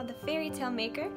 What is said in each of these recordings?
called the Fairytale Maker.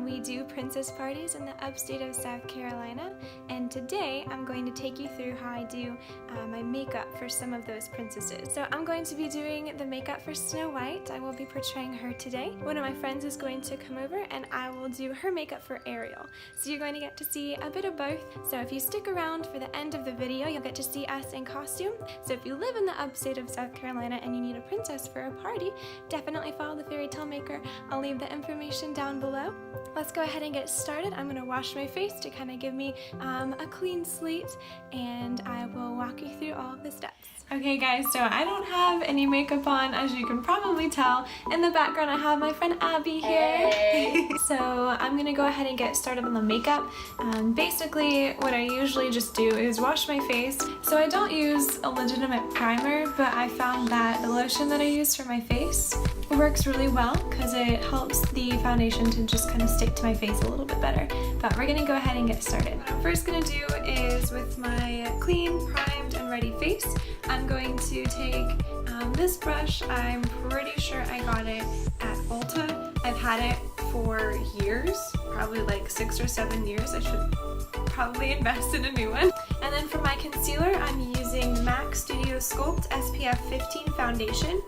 We do princess parties in the upstate of South Carolina, and today I'm going to take you through how I do my makeup for some of those princesses. So I'm going to be doing the makeup for Snow White. I will be portraying her today. One of my friends is going to come over and I will do her makeup for Ariel. So you're going to get to see a bit of both. So if you stick around for the end of the video, you'll get to see us in costume. So if you live in the upstate of South Carolina and you need a princess for a party, definitely follow the Fairytale Maker. I'll leave the information down below. Let's go ahead and get started. I'm going to wash my face to kind of give me a clean slate, and I will walk you through all of the steps. Okay guys, so I don't have any makeup on, as you can probably tell. In the background I have my friend Abby here. Hey. So I'm gonna go ahead and get started on the makeup. Basically what I usually just do is wash my face. So I don't use a legitimate primer, but I found that the lotion that I use for my face works really well because it helps the foundation to just kind of stick to my face a little bit better. But we're gonna go ahead and get started. What I'm first gonna do is, with my clean, primed, and ready face, I'm going to take this brush. I'm pretty sure I got it at Ulta. I've had it for years, probably like 6 or 7 years. I should probably invest in a new one. And then for my concealer, I'm using MAC Studio Sculpt SPF 15 foundation.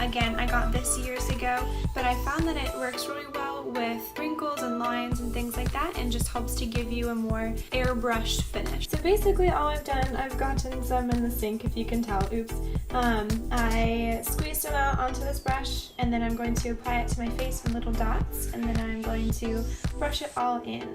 Again, I got this years ago, but I found that it works really well with wrinkles and lines and things like that, and just helps to give you a more airbrushed finish. So basically all I've done, I've gotten some in the sink, if you can tell, oops. I squeezed them out onto this brush, and then I'm going to apply it to my face in little dots, and then I'm going to brush it all in.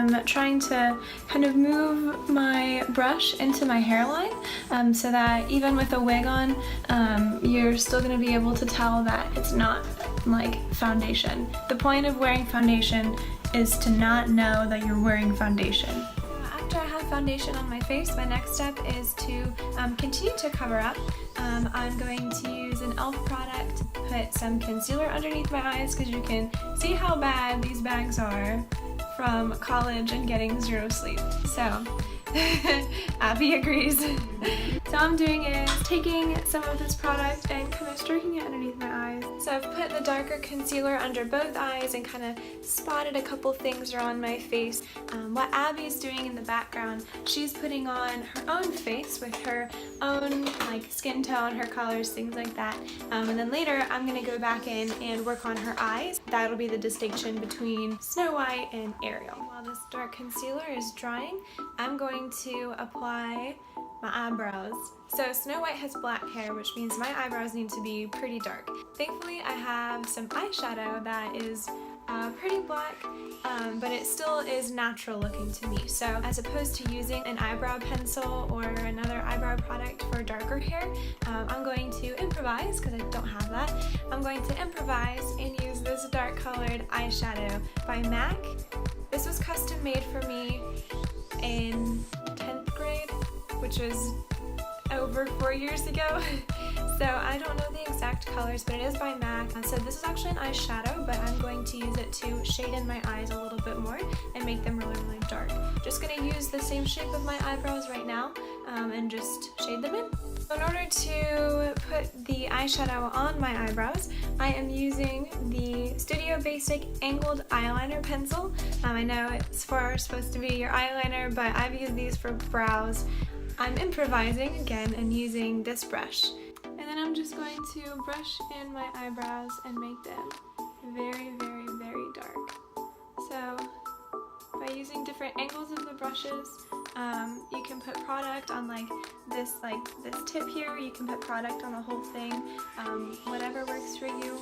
I'm trying to kind of move my brush into my hairline so that even with a wig on, you're still going to be able to tell that it's not like foundation. The point of wearing foundation is to not know that you're wearing foundation. After I have foundation on my face, my next step is to continue to cover up. I'm going to use an e.l.f. product to put some concealer underneath my eyes, because you can see how bad these bags are from college and getting zero sleep. So Abby agrees. So I'm doing is taking some of this product and kind of stroking it underneath my eyes. So I've put the darker concealer under both eyes and kind of spotted a couple things around my face. What Abby's doing in the background, she's putting on her own face with her own like skin tone, her colors, things like that. And then later I'm gonna go back in and work on her eyes. That'll be the distinction between Snow White and Ariel. While this dark concealer is drying, I'm going to apply my eyebrows. So Snow White has black hair, which means my eyebrows need to be pretty dark. Thankfully I have some eyeshadow that is pretty black, but it still is natural looking to me. So as opposed to using an eyebrow pencil or another eyebrow product for darker hair, I'm going to improvise, because I don't have that. I'm going to improvise and use this dark colored eyeshadow by MAC. This was custom made for me in 10th grade, which was over 4 years ago. So I don't know the exact colors, but it is by MAC. So this is actually an eyeshadow, but I'm going to use it to shade in my eyes a little bit more and make them really, really dark. Just gonna use the same shape of my eyebrows right now and just shade them in. In order to put the eyeshadow on my eyebrows, I am using the Studio Basic Angled Eyeliner Pencil. I know it's supposed to be your eyeliner, but I've used these for brows. I'm improvising again and using this brush. And then I'm just going to brush in my eyebrows and make them very, very, very dark. So by using different angles of the brushes, you can put product on like this tip here. You can put product on the whole thing. Whatever works for you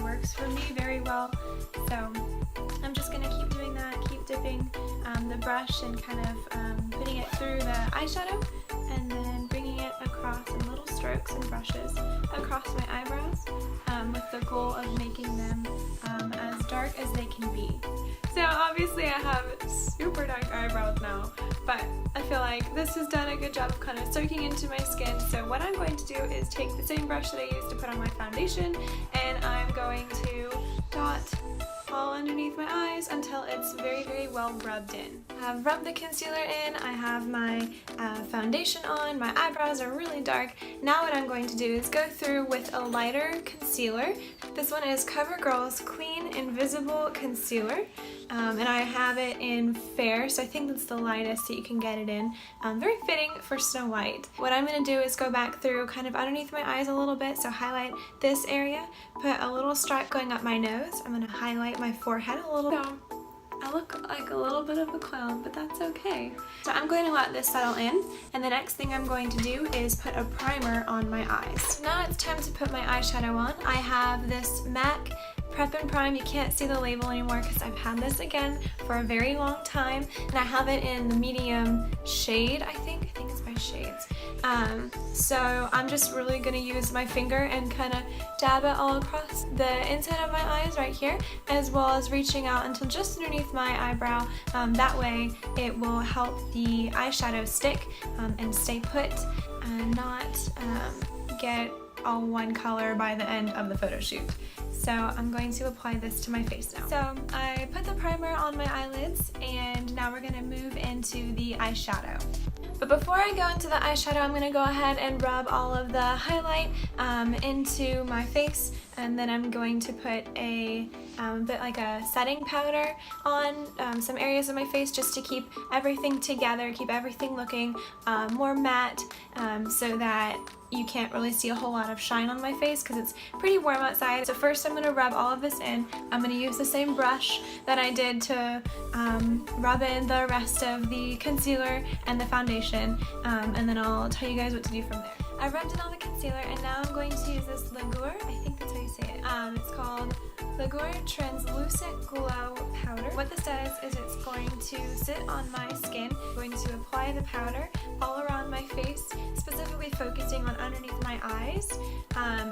works for me very well. So I'm just gonna keep doing that, keep dipping the brush and kind of putting it through the eyeshadow, and then bringing it across in little strokes and brushes across my eyebrows, with the goal of making them as dark as they can be. So obviously I have super dark eyebrows now, but I feel like this has done a good job of kind of soaking into my skin. So what I'm going to do is take the same brush that I used to put on my foundation, and I'm going to dot all underneath my eyes until it's very, very well rubbed in. I've rubbed the concealer in, I have my foundation on, my eyebrows are really dark. Now what I'm going to do is go through with a lighter concealer. This one is CoverGirl's Clean Invisible Concealer. And I have it in Fair, so I think that's the lightest that you can get it in. Very fitting for Snow White. What I'm going to do is go back through kind of underneath my eyes a little bit, so highlight this area, put a little stripe going up my nose. I'm going to highlight my forehead a little bit. I look like a little bit of a clown, but that's okay. So I'm going to let this settle in, and the next thing I'm going to do is put a primer on my eyes. Now it's time to put my eyeshadow on. I have this MAC Prep and Prime. You can't see the label anymore because I've had this again for a very long time, and I have it in the medium shade, I think it's by shades. So I'm just really going to use my finger and kind of dab it all across the inside of my eyes right here, as well as reaching out until just underneath my eyebrow. That way it will help the eyeshadow stick and stay put and not get all one color by the end of the photo shoot. So I'm going to apply this to my face now. So I put the primer on my eyelids, and now we're going to move into the eyeshadow. But before I go into the eyeshadow, I'm going to go ahead and rub all of the highlight into my face, and then I'm going to put a bit like a setting powder on some areas of my face just to keep everything together, keep everything looking more matte, so that you can't really see a whole lot of shine on my face because it's pretty warm outside. So first I'm going to rub all of this in. I'm going to use the same brush that I did to rub in the rest of the concealer and the foundation, and then I'll tell you guys what to do from there. I rubbed in all the concealer, and now I'm going to use this Lagour, I think that's how you say it. It's called Lagour Translucent Glow Powder. What this does is it's going to sit on my skin. I'm going to apply the powder all around my face, specifically focusing on underneath my eyes,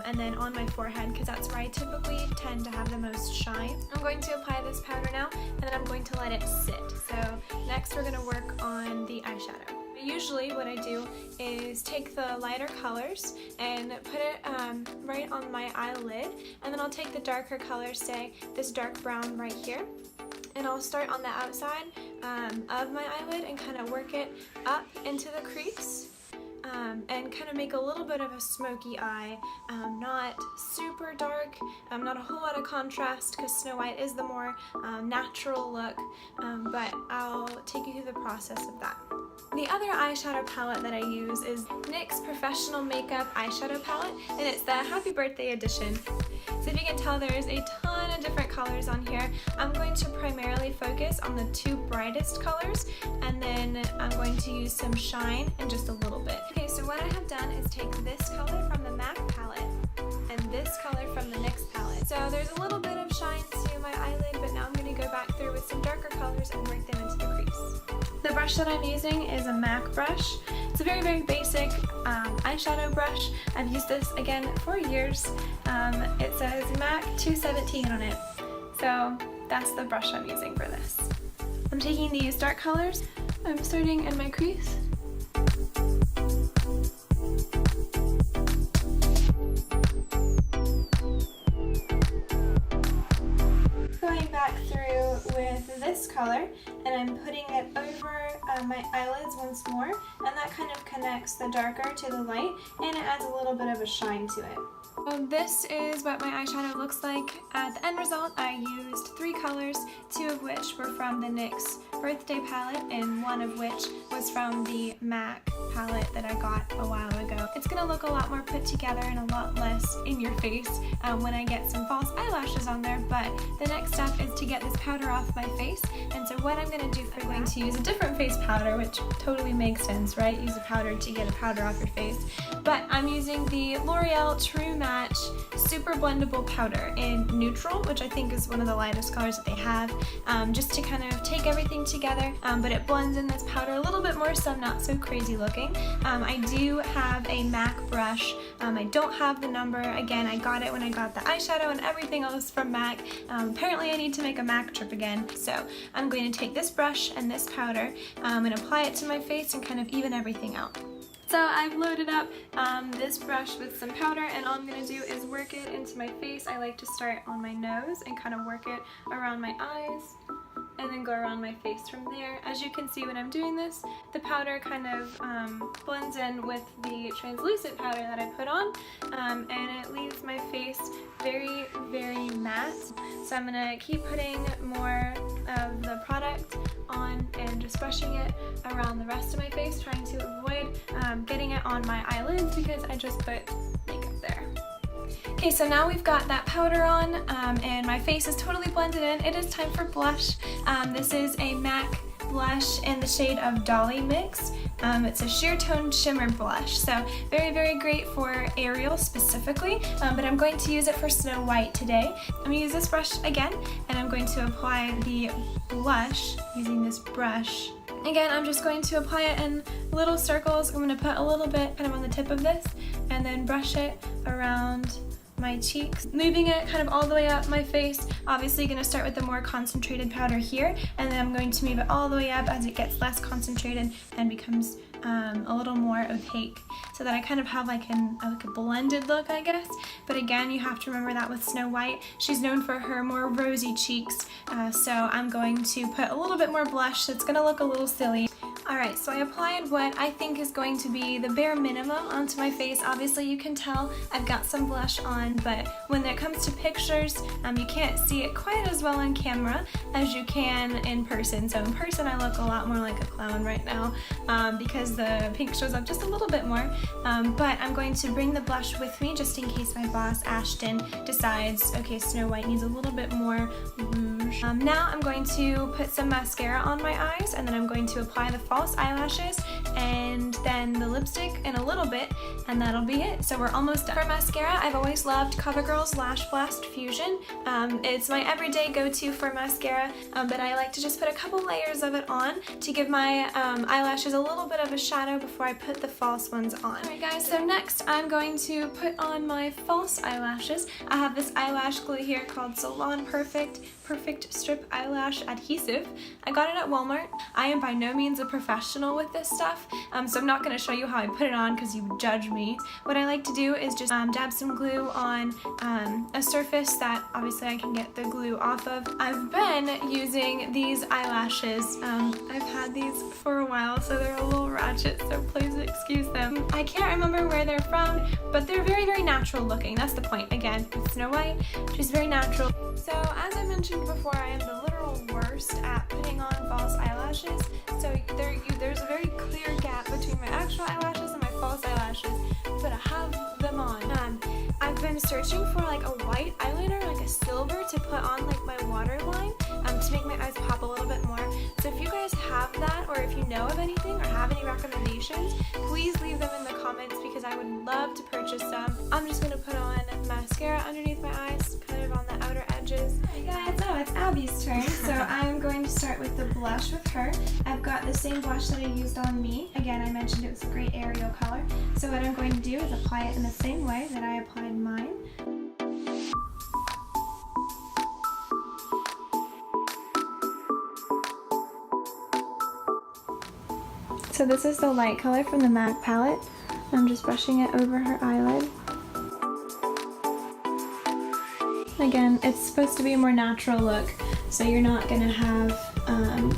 and then on my forehead, because that's where I typically tend to have the most shine. I'm going to apply this powder now, and then I'm going to let it sit. So next we're going to work on the eyeshadow. Usually what I do is take the lighter colors and put it right on my eyelid, and then I'll take the darker colors, say this dark brown right here, and I'll start on the outside of my eyelid and kind of work it up into the crease. And kind of make a little bit of a smoky eye, not super dark, not a whole lot of contrast because Snow White is the more natural look, but I'll take you through the process of that. The other eyeshadow palette that I use is NYX Professional Makeup Eyeshadow Palette, and it's the Happy Birthday edition. So if you can tell, there's a ton of different colors on here. I'm going to primarily focus on the two brightest colors, and then I'm going to use some shine and just a little bit. Okay, so what I have done is take this color from the MAC palette and this color from the NYX palette. So there's a little bit of shine to my eyelid, but now I'm going to go back through with some darker colors and work them into the crease. The brush that I'm using is a MAC brush. It's a very, very basic eyeshadow brush. I've used this again for years. It says MAC 217 on it. So that's the brush I'm using for this. I'm taking these dark colors. I'm starting in my crease. Going back through with this color, and I'm putting it over my eyelids once more, and that kind of connects the darker to the light, and it adds a little bit of a shine to it. So this is what my eyeshadow looks like. At the end result, I used 3 colors, 2 of which were from the NYX Birthday palette, and 1 of which was from the MAC palette that I got a while ago. It's going to look a lot more put together and a lot less in your face when I get some false eyelashes on there, but the next step is to get this powder off my face, and so what I'm going to do for going to use a different face powder, which totally makes sense, right? Use a powder to get a powder off your face. But I'm using the L'Oreal True Match Super Blendable Powder in Neutral, which I think is one of the lightest colors that they have, just to kind of take everything together, but it blends in this powder a little bit more, so I'm not so crazy looking. I do have a MAC brush. I don't have the number. Again, I got it when I got the eyeshadow and everything else from MAC. Apparently I need to make a MAC trip again, so I'm going to take this brush and this powder and apply it to my face and kind of even everything out. So I've loaded up this brush with some powder, and all I'm going to do is work it into my face. I like to start on my nose and kind of work it around my eyes and then go around my face from there. As you can see when I'm doing this, the powder kind of blends in with the translucent powder that I put on, and it leaves my face very, very matte. So I'm going to keep putting more of the product on and just brushing it around the rest of my face, trying to avoid getting it on my eyelids because I just put makeup there. Okay, so now we've got that powder on and my face is totally blended in. It is time for blush. This is a MAC blush in the shade of Dolly Mix. It's a sheer tone shimmer blush, so very, very great for Ariel specifically, but I'm going to use it for Snow White today. I'm going to use this brush again, and I'm going to apply the blush using this brush. Again, I'm just going to apply it in little circles. I'm going to put a little bit kind of on the tip of this, and then brush it around my cheeks, moving it kind of all the way up my face. Obviously going to start with the more concentrated powder here, and then I'm going to move it all the way up as it gets less concentrated and becomes a little more opaque, so that I kind of have like a blended look, I guess. But again, you have to remember that with Snow White, she's known for her more rosy cheeks, so I'm going to put a little bit more blush. That's going to look a little silly. Alright, so I applied what I think is going to be the bare minimum onto my face. Obviously you can tell I've got some blush on, but when it comes to pictures, you can't see it quite as well on camera as you can in person. So in person I look a lot more like a clown right now because the pink shows up just a little bit more, but I'm going to bring the blush with me just in case my boss Ashton decides, okay, Snow White needs a little bit more rouge. Now I'm going to put some mascara on my eyes, and then I'm going to apply the false eyelashes and then the lipstick in a little bit, and that'll be it. So we're almost done. For mascara, I've always loved CoverGirl's Lash Blast Fusion. It's my everyday go-to for mascara, but I like to just put a couple layers of it on to give my eyelashes a little bit of a shadow before I put the false ones on. Alright guys, so next I'm going to put on my false eyelashes. I have this eyelash glue here called Salon Perfect Strip Eyelash Adhesive. I got it at Walmart. I am by no means a professional with this stuff, so I'm not going to show you how I put it on because you would judge me. What I like to do is just dab some glue on a surface that obviously I can get the glue off of. I've been using these eyelashes. I've had these for a while, so they're a little ratchet, so please excuse them. I can't remember where they're from, but they're very, very natural looking. That's the point. Again, with Snow White, she's very natural. So as I mentioned before, I am the literal worst at putting on false eyelashes. So there's a very clear gap between my actual eyelashes and my false eyelashes, but I have them on. I've been searching for like a white eyeliner, like a silver, to put on like my waterline to make my eyes pop a little bit more. So if you guys have that, or if you know of anything or have any recommendations, please leave them in the comments because I would love to purchase some. I'm just going to put on mascara underneath my eyes, kind of on the outer edges. Hey guys, so it's Abby's turn, so I'm going to start with the blush with her. I've got the same blush that I used on me. Again, I mentioned it was a great Ariel color. So what I'm going to do is apply it in the same way that I applied mine. So this is the light color from the MAC palette. I'm just brushing it over her eyelid. Again, it's supposed to be a more natural look, so you're not going to have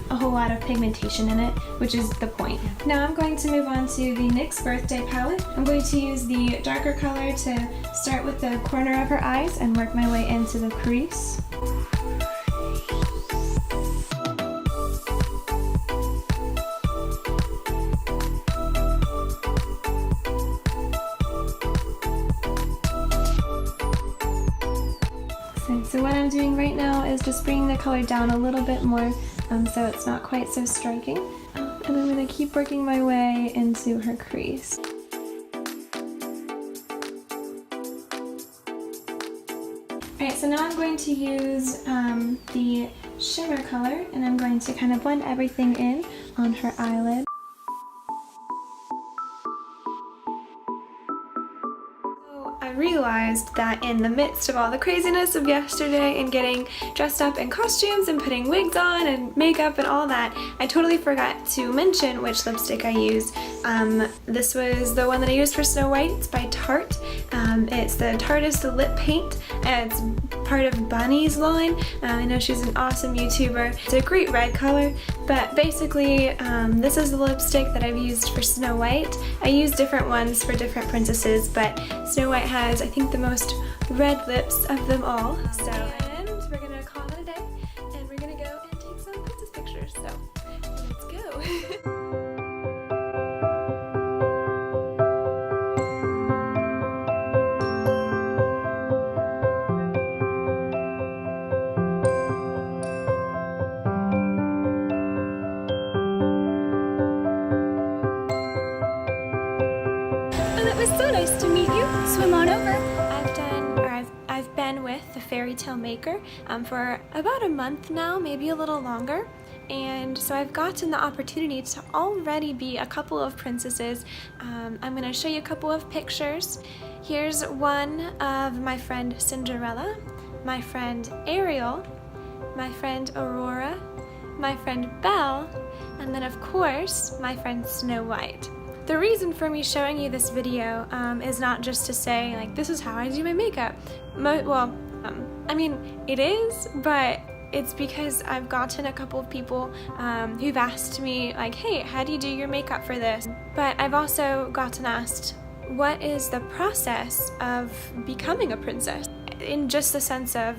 a whole lot of pigmentation in it, which is the point. Now I'm going to move on to the NYX Birthday palette. I'm going to use the darker color to start with the corner of her eyes and work my way into the crease. So what I'm doing right now is just bringing the color down a little bit more so it's not quite so striking. And I'm going to keep working my way into her crease. Alright, so now I'm going to use the shimmer color, and I'm going to kind of blend everything in on her eyelid. I really realized that in the midst of all the craziness of yesterday and getting dressed up in costumes and putting wigs on and makeup and all that, I totally forgot to mention which lipstick I used. This was the one that I used for Snow White. It's by Tarte. It's the Tarteist Lip Paint. It's part of Bunny's line. I know she's an awesome YouTuber. It's a great red color, but basically this is the lipstick that I've used for Snow White. I use different ones for different princesses, but Snow White has, I think, the most red lips of them all. So, and we're gonna call it a day, and we're gonna go and take some princess pictures. So, let's go. It was so nice to meet you. Swim on over. I've been with the Fairytale Maker for about a month now, maybe a little longer. And so I've gotten the opportunity to already be a couple of princesses. I'm going to show you a couple of pictures. Here's one of my friend Cinderella, my friend Ariel, my friend Aurora, my friend Belle, and then of course my friend Snow White. The reason for me showing you this video is not just to say, like, this is how I do my makeup. I mean, it is, but it's because I've gotten a couple of people who've asked me, like, hey, how do you do your makeup for this? But I've also gotten asked, what is the process of becoming a princess? In just the sense of,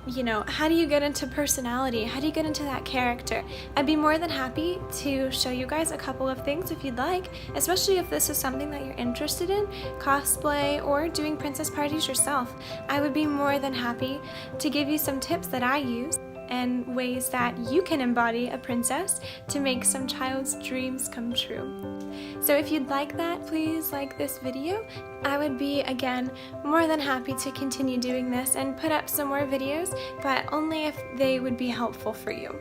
you know, how do you get into personality? How do you get into that character? I'd be more than happy to show you guys a couple of things if you'd like, especially if this is something that you're interested in, cosplay or doing princess parties yourself. I would be more than happy to give you some tips that I use and ways that you can embody a princess to make some child's dreams come true. So if you'd like that, please like this video. I would be, again, more than happy to continue doing this and put up some more videos, but only if they would be helpful for you.